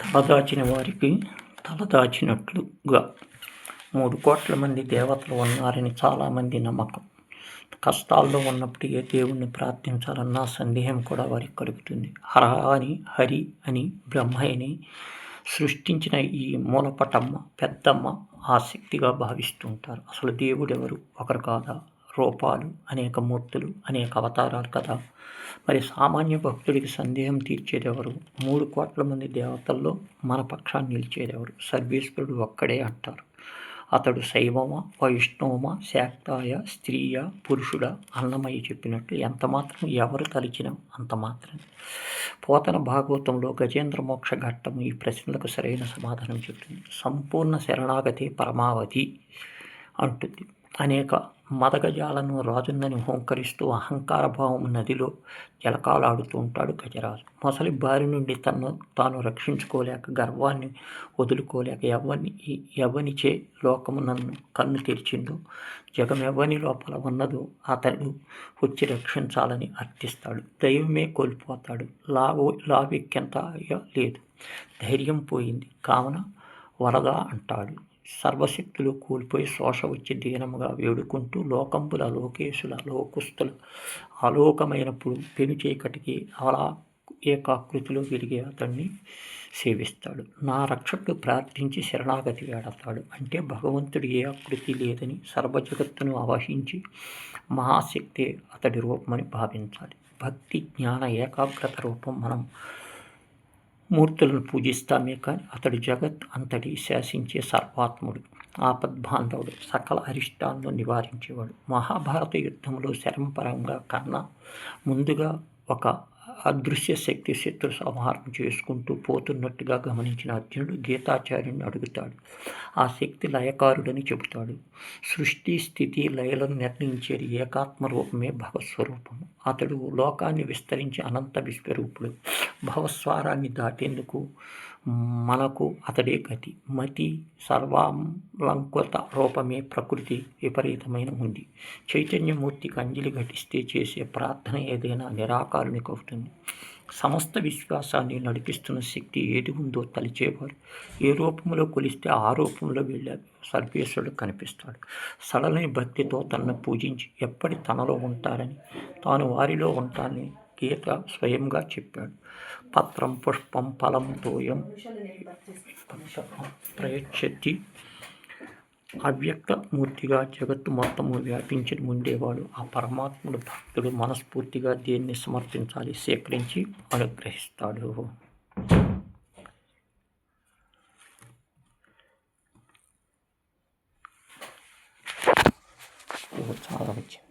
తలదాచిన వారికి తలదాచినట్లుగా 3 కోట్ల మంది దేవతలు ఉన్నారని చాలామంది నమ్మకం. కష్టాల్లో ఉన్నప్పుడు ఏ దేవుణ్ణి ప్రార్థించాలన్నా సందేహం కూడా వారికి కలుగుతుంది. హరి అని బ్రహ్మయ్యని సృష్టించిన ఈ మూలపటమ్మ పెద్దమ్మ ఆసక్తిగా భావిస్తూ ఉంటారు. అసలు దేవుడెవరు? ఒకరు కాదా? రూపాలు, అనేక మూర్తులు, అనేక అవతారాలు కదా. మరి సామాన్య భక్తుడికి సందేహం తీర్చేదెవరు? 3 కోట్ల మంది దేవతల్లో మన పక్షాన్ని నిలిచేదెవరు? సర్వేశ్వరుడు ఒక్కడే అంటారు. అతడు శైవమా, వైష్ణవమా, శాక్తాయ, స్త్రీయ, పురుషుడా? అన్నమయ్య చెప్పినట్టు ఎంతమాత్రం ఎవరు తలిచినా అంత మాత్రం. పోతన భాగవతంలో గజేంద్ర మోక్ష ఘట్టం ఈ ప్రశ్నలకు సరైన సమాధానం చెప్తుంది. సంపూర్ణ శరణాగతి పరమావధి అంటుంది. అనేక మదగజాలను రాజుందని హోంకరిస్తూ అహంకార భావం నదిలో జలకాలాడుతూ ఉంటాడు గజరాజు. మొసలి బారి నుండి తాను రక్షించుకోలేక, గర్వాన్ని వదులుకోలేక ఎవనిచే లోకము నన్ను కన్ను తెరిచిందో, జగమెవ్వని లోపల ఉన్నదో అతడు వచ్చి రక్షించాలని అర్థిస్తాడు. దైవమే కోల్పోతాడు. లావెక్కెంత లేదు, ధైర్యం పోయింది కావున వరద అంటాడు. సర్వశక్తులు కోల్పోయి శోష వచ్చి దీనముగా వేడుకుంటూ లోకంబుల లోకేశుల లోకుస్తుల ఆలోకమైనప్పుడు పెను చీకటికి ఏకాకృతిలో వెలిగే అతన్ని సేవిస్తాడు. నా రక్షకుడు ప్రార్థించి శరణాగతి వేడతాడు. అంటే భగవంతుడు ఏ ఆకృతి లేదని సర్వజగత్తును ఆవహించి మహాశక్తే అతడి రూపమని భావించాలి. భక్తి జ్ఞాన ఏకాగ్రత రూపం మనం మూర్తులను పూజిస్తామే కానీ అతడు జగత్ అంతటి శాసించే సర్వాత్ముడు, ఆపద్బాంధవుడు, సకల అరిష్టాలను నివారించేవాడు. మహాభారత యుద్ధంలో శరంపరంగా కన్నా ముందుగా ఒక అదృశ్య శక్తి శత్రు సంహారం చేసుకుంటూ పోతున్నట్టుగా గమనించిన అర్జునుడు గీతాచార్యుని అడుగుతాడు. ఆ శక్తి లయకారుడని చెబుతాడు. సృష్టి స్థితి లయలను నిర్ణయించేది ఏకాత్మ రూపమే భగవస్వరూపము. అతడు లోకాన్ని విస్తరించి అనంత విశ్వరూపుడు. భవస్వారాన్ని దాటేందుకు మనకు అతడే గతి. మతి సర్వాలంకృత రూపమే ప్రకృతి విపరీతమైన ఉంది. చైతన్యమూర్తికి అంజలి ఘటిస్తే చేసే ప్రార్థన ఏదైనా నిరాకారునికి అవుతుంది. సమస్త విశ్వాసాన్ని నడిపిస్తున్న శక్తి ఏది ఉందో తలిచేవారు ఏ రూపంలో కొలిస్తే ఆ రూపంలో వెళ్ళే సర్వేశ్వరుడు కనిపిస్తాడు. సడలని భక్తితో తనను పూజించి ఎప్పటి తనలో ఉంటారని, తాను వారిలో ఉంటానని గీత స్వయంగా చెప్పాడు. పత్రం పుష్పం ఫలం తోయం ప్రయచ్చతి. అవ్యక్త మూర్తిగా జగత్తు మొత్తము వ్యాపించి ఉండేవాడు ఆ పరమాత్ముడు. భక్తుడు మనస్ఫూర్తిగా దేన్ని సమర్పించాలి సేకరించి అనుగ్రహిస్తాడు. చాలా వచ్చింది.